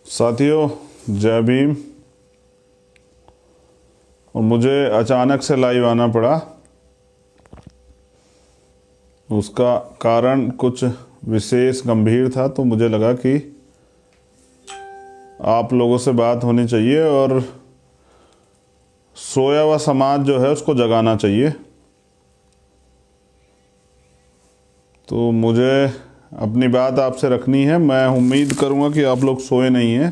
साथियों, जय भीम। और मुझे अचानक से लाइव आना पड़ा। उसका कारण कुछ विशेष गंभीर था, तो मुझे लगा कि आप लोगों से बात होनी चाहिए और सोया हुआ समाज जो है उसको जगाना चाहिए। तो मुझे अपनी बात आपसे रखनी है। मैं उम्मीद करूंगा कि आप लोग सोए नहीं हैं,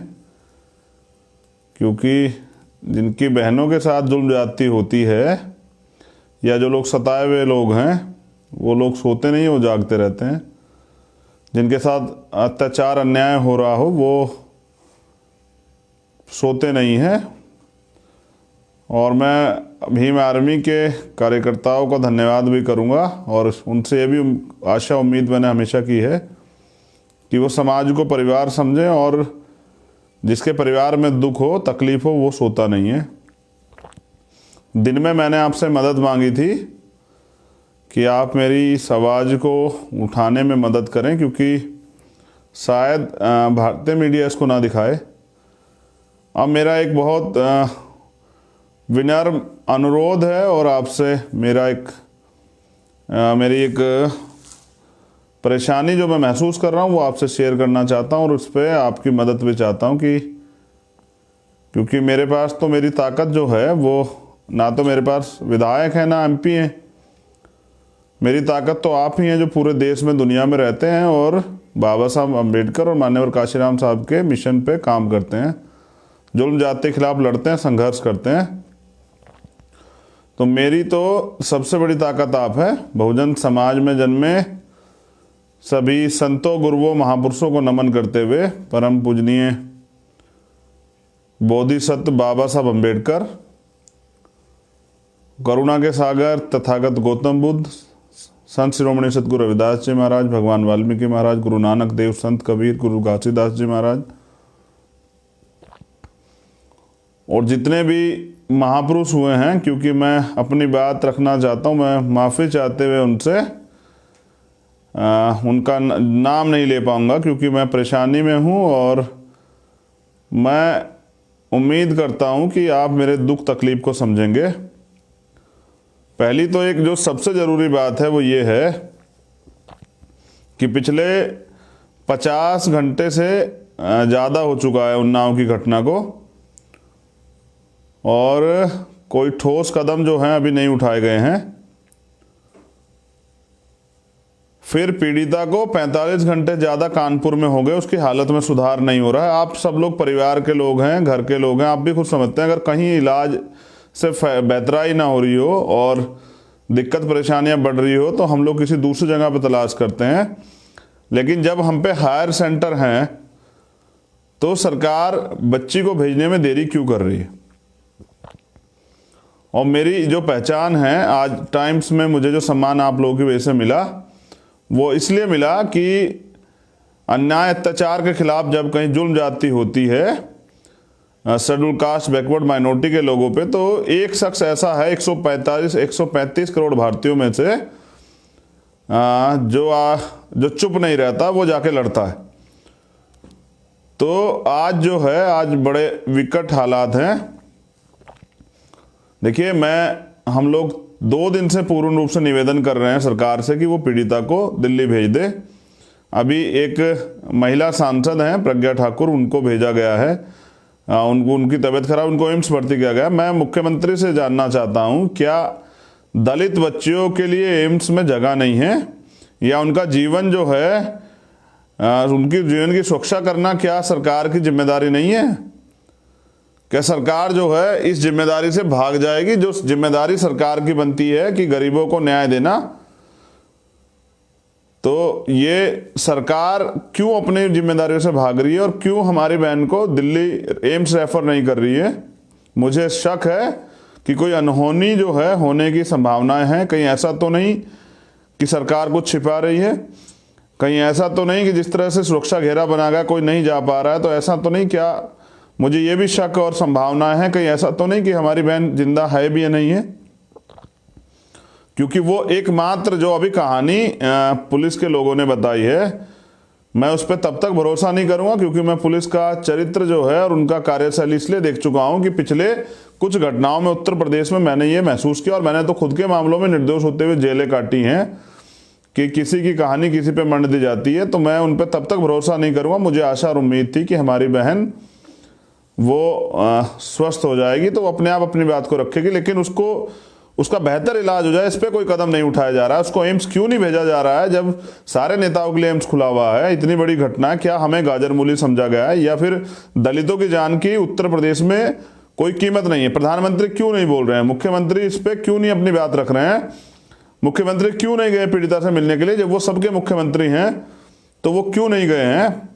क्योंकि जिनकी बहनों के साथ जुल्म ज्यादती होती है या जो लोग सताए हुए लोग हैं वो लोग सोते नहीं, वो जागते रहते हैं। जिनके साथ अत्याचार अन्याय हो रहा हो वो सोते नहीं हैं। और मैं भीम आर्मी के कार्यकर्ताओं का धन्यवाद भी करूंगा और उनसे ये भी आशा उम्मीद मैंने हमेशा की है कि वो समाज को परिवार समझें और जिसके परिवार में दुख हो, तकलीफ हो, वो सोता नहीं है। दिन में मैंने आपसे मदद मांगी थी कि आप मेरी इस आवाज़ को उठाने में मदद करें, क्योंकि शायद भारतीय मीडिया इसको ना दिखाए। अब मेरा एक बहुत विनम्र अनुरोध है और आपसे मेरी एक परेशानी जो मैं महसूस कर रहा हूँ वो आपसे शेयर करना चाहता हूँ और उस पर आपकी मदद भी चाहता हूँ कि क्योंकि मेरे पास तो मेरी ताकत जो है वो ना तो मेरे पास विधायक है ना एमपी हैं। मेरी ताकत तो आप ही हैं जो पूरे देश में दुनिया में रहते हैं और बाबा साहब अम्बेडकर और माननीय काशीराम साहब के मिशन पे काम करते हैं, जुल्म जाति के खिलाफ लड़ते हैं, संघर्ष करते हैं। तो मेरी तो सबसे बड़ी ताकत आप है। बहुजन समाज में जन्मे सभी संतों, गुरुओं, महापुरुषों को नमन करते हुए परम पूजनीय बोधिसत्व बाबा साहब अम्बेडकर, करुणा के सागर तथागत गौतम बुद्ध, संत शिरोमणि सतगुरु रविदास जी महाराज, भगवान वाल्मीकि महाराज, गुरु नानक देव, संत कबीर, गुरु घासीदास जी महाराज और जितने भी महापुरुष हुए हैं, क्योंकि मैं अपनी बात रखना चाहता हूँ, मैं माफ़ी चाहते हुए उनसे उनका नाम नहीं ले पाऊँगा क्योंकि मैं परेशानी में हूँ और मैं उम्मीद करता हूँ कि आप मेरे दुख तकलीफ को समझेंगे। पहली तो एक जो सबसे ज़रूरी बात है वो ये है कि पिछले 50 घंटे से ज़्यादा हो चुका है उन्नाव की घटना को और कोई ठोस कदम जो हैं अभी नहीं उठाए गए हैं। फिर पीड़िता को 45 घंटे ज़्यादा कानपुर में हो गए, उसकी हालत में सुधार नहीं हो रहा है। आप सब लोग परिवार के लोग हैं, घर के लोग हैं, आप भी खुद समझते हैं अगर कहीं इलाज से बेहतराई ना हो रही हो और दिक्कत परेशानियां बढ़ रही हो तो हम लोग किसी दूसरी जगह पर तलाश करते हैं। लेकिन जब हम पे हायर सेंटर हैं तो सरकार बच्ची को भेजने में देरी क्यों कर रही है? और मेरी जो पहचान है, आज टाइम्स में मुझे जो सम्मान आप लोगों की वजह से मिला वो इसलिए मिला कि अन्याय अत्याचार के खिलाफ जब कहीं जुल्म ज्यादती होती है शेड्यूल कास्ट, बैकवर्ड माइनॉरिटी के लोगों पे, तो एक शख्स ऐसा है 135 करोड़ भारतीयों में से जो चुप नहीं रहता, वो जाके लड़ता है। तो आज जो है, आज बड़े विकट हालात हैं। देखिए, हम लोग 2 दिन से पूर्ण रूप से निवेदन कर रहे हैं सरकार से कि वो पीड़िता को दिल्ली भेज दे। अभी एक महिला सांसद हैं प्रज्ञा ठाकुर, उनको भेजा गया है। उनकी तबीयत खराब, उनको एम्स भर्ती किया गया। मैं मुख्यमंत्री से जानना चाहता हूं, क्या दलित बच्चियों के लिए एम्स में जगह नहीं है या उनका जीवन जो है, उनकी जीवन की सुरक्षा करना क्या सरकार की जिम्मेदारी नहीं है? क्या सरकार जो है इस जिम्मेदारी से भाग जाएगी जो जिम्मेदारी सरकार की बनती है कि गरीबों को न्याय देना? तो ये सरकार क्यों अपनी जिम्मेदारियों से भाग रही है और क्यों हमारी बहन को दिल्ली एम्स रेफर नहीं कर रही है? मुझे शक है कि कोई अनहोनी जो है होने की संभावनाएं हैं। कहीं ऐसा तो नहीं कि सरकार कुछ छिपा रही है? कहीं ऐसा तो नहीं कि जिस तरह से सुरक्षा घेरा बना गया कोई नहीं जा पा रहा है, तो ऐसा तो नहीं? क्या मुझे ये भी शक और संभावना है कहीं ऐसा तो नहीं कि हमारी बहन जिंदा है भी या नहीं है? क्योंकि वो एकमात्र जो अभी कहानी पुलिस के लोगों ने बताई है, मैं उस पर तब तक भरोसा नहीं करूंगा क्योंकि मैं पुलिस का चरित्र जो है और उनका कार्यशैली इसलिए देख चुका हूं कि पिछले कुछ घटनाओं में उत्तर प्रदेश में मैंने ये महसूस किया, और मैंने तो खुद के मामलों में निर्दोष होते हुए जेलें काटी हैं कि किसी की कहानी किसी पे मंड दी जाती है, तो मैं उन पर तब तक भरोसा नहीं करूंगा। मुझे आशा और उम्मीद थी कि हमारी बहन वो स्वस्थ हो जाएगी तो वो अपने आप अपनी बात को रखेगी, लेकिन उसका बेहतर इलाज हो जाए इस पर कोई कदम नहीं उठाया जा रहा है। उसको एम्स क्यों नहीं भेजा जा रहा है जब सारे नेताओं के लिए एम्स खुला हुआ है? इतनी बड़ी घटना है, क्या हमें गाजर मूली समझा गया है, या फिर दलितों की जान की उत्तर प्रदेश में कोई कीमत नहीं है? प्रधानमंत्री क्यों नहीं बोल रहे हैं? मुख्यमंत्री इस पर क्यों नहीं अपनी बात रख रहे हैं? मुख्यमंत्री क्यों नहीं गए पीड़िता से मिलने के लिए? जब वो सबके मुख्यमंत्री हैं तो वो क्यों नहीं गए हैं?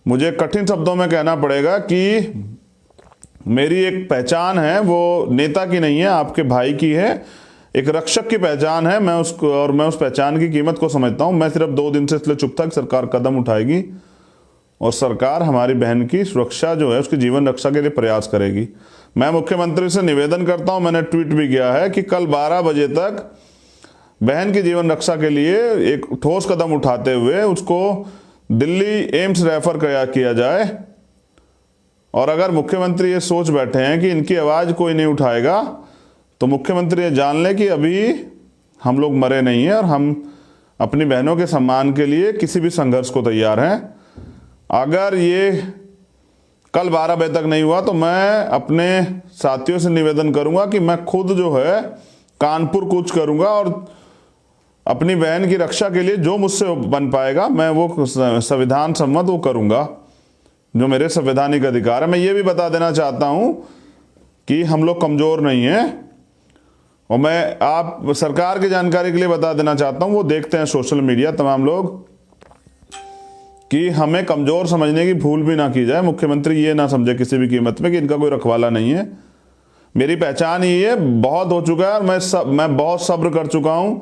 मुझे कठिन शब्दों में कहना पड़ेगा कि मेरी एक पहचान है वो नेता की नहीं है, आपके भाई की है, एक रक्षक की पहचान है। मैं उस पहचान की कीमत को समझता हूं। मैं सिर्फ 2 दिन से इसलिए चुप था कि सरकार कदम उठाएगी और सरकार हमारी बहन की सुरक्षा जो है उसकी जीवन रक्षा के लिए प्रयास करेगी। मैं मुख्यमंत्री से निवेदन करता हूं, मैंने ट्वीट भी किया है कि कल 12 बजे तक बहन की जीवन रक्षा के लिए एक ठोस कदम उठाते हुए उसको दिल्ली एम्स रेफर किया जाए। और अगर मुख्यमंत्री ये सोच बैठे हैं कि इनकी आवाज़ कोई नहीं उठाएगा, तो मुख्यमंत्री ये जान लें कि अभी हम लोग मरे नहीं हैं और हम अपनी बहनों के सम्मान के लिए किसी भी संघर्ष को तैयार हैं। अगर ये कल 12 बजे तक नहीं हुआ तो मैं अपने साथियों से निवेदन करूंगा कि मैं खुद जो है कानपुर कूच करूंगा और अपनी बहन की रक्षा के लिए जो मुझसे बन पाएगा मैं वो संविधान सम्मत वो करूंगा, जो मेरे संवैधानिक अधिकार है। मैं ये भी बता देना चाहता हूं कि हम लोग कमज़ोर नहीं हैं, और मैं आप सरकार की जानकारी के लिए बता देना चाहता हूं, वो देखते हैं सोशल मीडिया तमाम लोग, कि हमें कमज़ोर समझने की भूल भी ना की जाए। मुख्यमंत्री ये ना समझे किसी भी कीमत में कि इनका कोई रखवाला नहीं है। मेरी पहचान ये है, बहुत हो चुका है और मैं बहुत सब्र कर चुका हूं,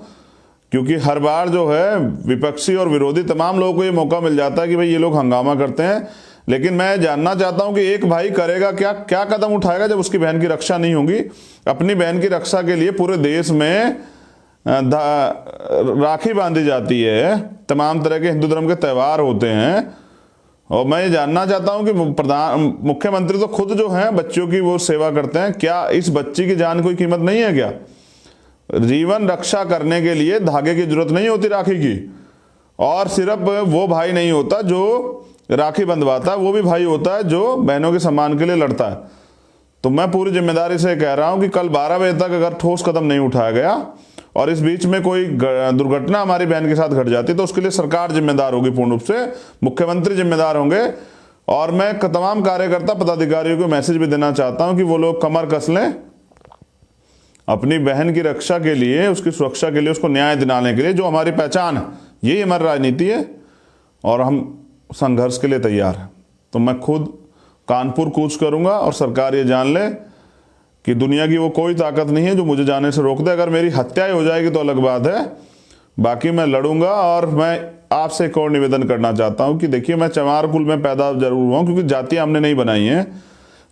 क्योंकि हर बार जो है विपक्षी और विरोधी तमाम लोगों को ये मौका मिल जाता है कि भाई ये लोग हंगामा करते हैं, लेकिन मैं जानना चाहता हूं कि एक भाई करेगा क्या कदम उठाएगा जब उसकी बहन की रक्षा नहीं होगी। अपनी बहन की रक्षा के लिए पूरे देश में राखी बांधी जाती है, तमाम तरह के हिंदू धर्म के त्यौहार होते हैं, और मैं ये जानना चाहता हूं कि मुख्यमंत्री तो खुद जो हैं बच्चों की वो सेवा करते हैं, क्या इस बच्ची की जान कोई कीमत नहीं है क्या? जीवन रक्षा करने के लिए धागे की जरूरत नहीं होती राखी की, और सिर्फ वो भाई नहीं होता जो राखी बंधवाता है, वो भी भाई होता है जो बहनों के सम्मान के लिए लड़ता है। तो मैं पूरी जिम्मेदारी से कह रहा हूं कि कल 12 बजे तक अगर ठोस कदम नहीं उठाया गया और इस बीच में कोई दुर्घटना हमारी बहन के साथ घट जाती तो उसके लिए सरकार जिम्मेदार होगी, पूर्ण रूप से मुख्यमंत्री जिम्मेदार होंगे। और मैं तमाम कार्यकर्ता पदाधिकारियों को मैसेज भी देना चाहता हूं कि वो लोग कमर कस लें अपनी बहन की रक्षा के लिए, उसकी सुरक्षा के लिए, उसको न्याय दिलाने के लिए, जो हमारी पहचान है, यही हमारी राजनीति है और हम संघर्ष के लिए तैयार है। तो मैं खुद कानपुर कूच करूंगा और सरकार ये जान ले कि दुनिया की वो कोई ताकत नहीं है जो मुझे जाने से रोक दे। अगर मेरी हत्या ही हो जाएगी तो अलग बात है, बाकी मैं लड़ूंगा। और मैं आपसे एक और निवेदन करना चाहता हूं कि देखिए, मैं चमार कुल में पैदा जरूर हुआ हूं क्योंकि जातियां हमने नहीं बनाई हैं,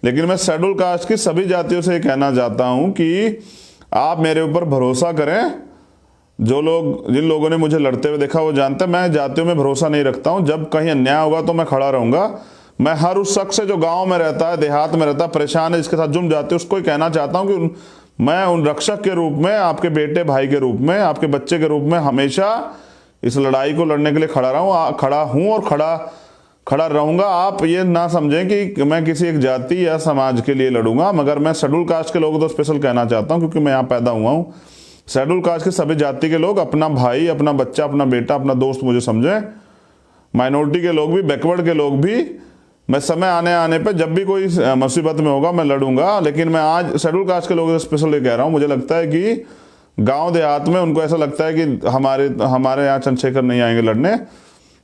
लेकिन मैं शेड्यूल कास्ट की सभी जातियों से कहना चाहता हूं कि आप मेरे ऊपर भरोसा करें। जिन लोगों ने मुझे लड़ते हुए देखा वो जानते हैं मैं जातियों में भरोसा नहीं रखता हूं। जब कहीं अन्याय होगा तो मैं खड़ा रहूंगा। मैं हर उस शख्स से जो गांव में रहता है, देहात में रहता है, परेशान है, जिसके साथ जुर्म जाते हैं, उसको ही कहना चाहता हूं कि मैं उन रक्षक के रूप में, आपके बेटे भाई के रूप में, आपके बच्चे के रूप में हमेशा इस लड़ाई को लड़ने के लिए खड़ा हूं और खड़ा रहूंगा। आप ये ना समझें कि मैं किसी एक जाति या समाज के लिए लड़ूंगा, मगर मैं शेड्यूल कास्ट के लोगों को तो स्पेशल कहना चाहता हूं क्योंकि मैं यहाँ पैदा हुआ हूँ। शेड्यूल कास्ट के सभी जाति के लोग अपना भाई, अपना बच्चा, अपना बेटा, अपना दोस्त मुझे समझें। माइनॉरिटी के लोग भी, बैकवर्ड के लोग भी, मैं समय आने पे जब भी कोई मुसीबत में होगा मैं लड़ूंगा। लेकिन मैं आज शेड्यूल कास्ट के लोगों से स्पेशल ये कह रहा हूँ, मुझे लगता है कि गांव देहात में उनको ऐसा लगता है कि हमारे यहाँ चंद्रशेखर नहीं आएंगे लड़ने,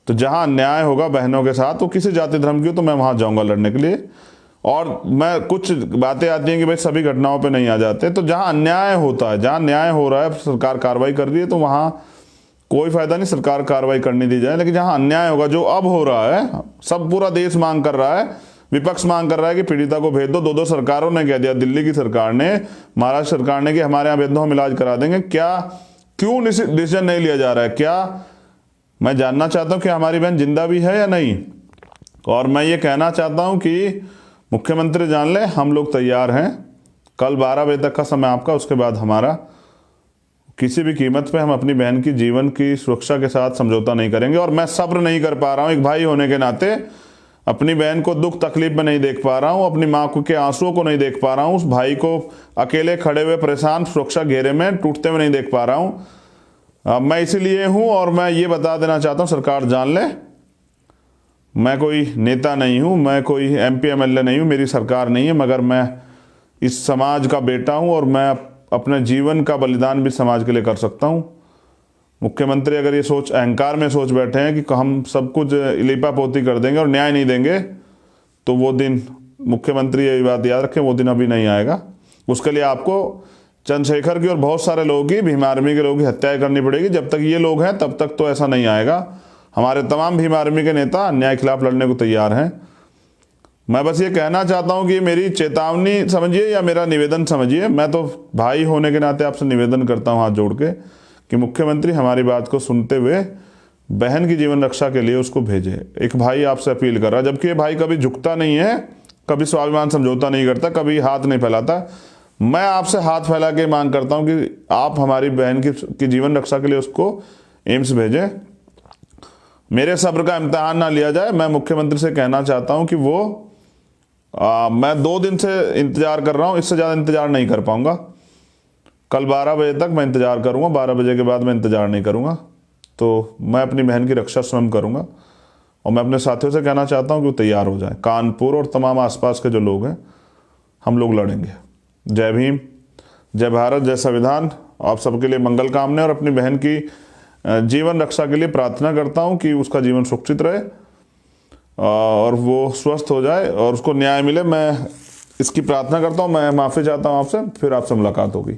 तो जहाँ अन्याय होगा बहनों के साथ, वो किसी जाति धर्म की हो, तो मैं वहाँ जाऊँगा लड़ने के लिए। और मैं कुछ बातें आती हैं कि भाई सभी घटनाओं पे नहीं आ जाते, तो जहाँ अन्याय होता है, जहाँ न्याय हो रहा है, सरकार कार्रवाई कर रही है, तो वहाँ कोई फायदा नहीं, सरकार कार्रवाई करनी दी जाए। लेकिन जहाँ अन्याय होगा, जो अब हो रहा है, सब पूरा देश मांग कर रहा है, विपक्ष मांग कर रहा है कि पीड़िता को भेज दो। 2 सरकारों ने कह दिया, दिल्ली की सरकार ने, महाराष्ट्र सरकार ने, कि हमारे यहाँ भेज दो, हम इलाज करा देंगे। क्यों डिसीजन नहीं लिया जा रहा है? क्या मैं जानना चाहता हूं कि हमारी बहन जिंदा भी है या नहीं। और मैं ये कहना चाहता हूं कि मुख्यमंत्री जान ले, हम लोग तैयार हैं। कल 12 बजे तक का समय आपका, उसके बाद हमारा। किसी भी कीमत पे हम अपनी बहन की जीवन की सुरक्षा के साथ समझौता नहीं करेंगे। और मैं सब्र नहीं कर पा रहा हूं, एक भाई होने के नाते अपनी बहन को दुख तकलीफ में नहीं देख पा रहा हूं, अपनी माँ के आंसुओं को नहीं देख पा रहा हूं, उस भाई को अकेले खड़े हुए परेशान सुरक्षा घेरे में टूटते हुए नहीं देख पा रहा हूं। मैं इसीलिए हूं और मैं ये बता देना चाहता हूं, सरकार जान ले, मैं कोई नेता नहीं हूं, मैं कोई MP MLA नहीं हूं, मेरी सरकार नहीं है, मगर मैं इस समाज का बेटा हूं और मैं अपने जीवन का बलिदान भी समाज के लिए कर सकता हूं। मुख्यमंत्री अगर ये सोच अहंकार में सोच बैठे हैं कि हम सब कुछ लिपापोती कर देंगे और न्याय नहीं देंगे, तो वो दिन, मुख्यमंत्री ये बात याद रखें, वो दिन अभी नहीं आएगा। उसके लिए आपको चंद्रशेखर की और बहुत सारे लोगों की, भीम आर्मी के लोगों की हत्याएं करनी पड़ेगी। जब तक ये लोग हैं तब तक तो ऐसा नहीं आएगा। हमारे तमाम भीम आर्मी के नेता अन्याय के खिलाफ लड़ने को तैयार हैं। मैं बस ये कहना चाहता हूं कि मेरी चेतावनी समझिए या मेरा निवेदन समझिए। मैं तो भाई होने के नाते आपसे निवेदन करता हूं हाथ जोड़ के कि मुख्यमंत्री हमारी बात को सुनते हुए बहन की जीवन रक्षा के लिए उसको भेजे। एक भाई आपसे अपील कर रहा है, जबकि ये भाई कभी झुकता नहीं है, कभी स्वाभिमान समझौता नहीं करता, कभी हाथ नहीं फैलाता। मैं आपसे हाथ फैला के मांग करता हूं कि आप हमारी बहन की जीवन रक्षा के लिए उसको एम्स भेजें। मेरे सब्र का इम्तिहान ना लिया जाए। मैं मुख्यमंत्री से कहना चाहता हूं कि वो मैं 2 दिन से इंतजार कर रहा हूं, इससे ज़्यादा इंतजार नहीं कर पाऊंगा। कल 12 बजे तक मैं इंतजार करूंगा, 12 बजे के बाद मैं इंतजार नहीं करूंगा। तो मैं अपनी बहन की रक्षा स्वयं करूंगा और मैं अपने साथियों से कहना चाहता हूं कि वो तैयार हो जाए। कानपुर और तमाम आसपास के जो लोग हैं, हम लोग लड़ेंगे। जय भीम, जय भारत, जय संविधान। आप सबके लिए मंगल कामना और अपनी बहन की जीवन रक्षा के लिए प्रार्थना करता हूं कि उसका जीवन सुरक्षित रहे और वो स्वस्थ हो जाए और उसको न्याय मिले। मैं इसकी प्रार्थना करता हूं। मैं माफ़ी चाहता हूं आपसे, फिर आपसे मुलाकात होगी।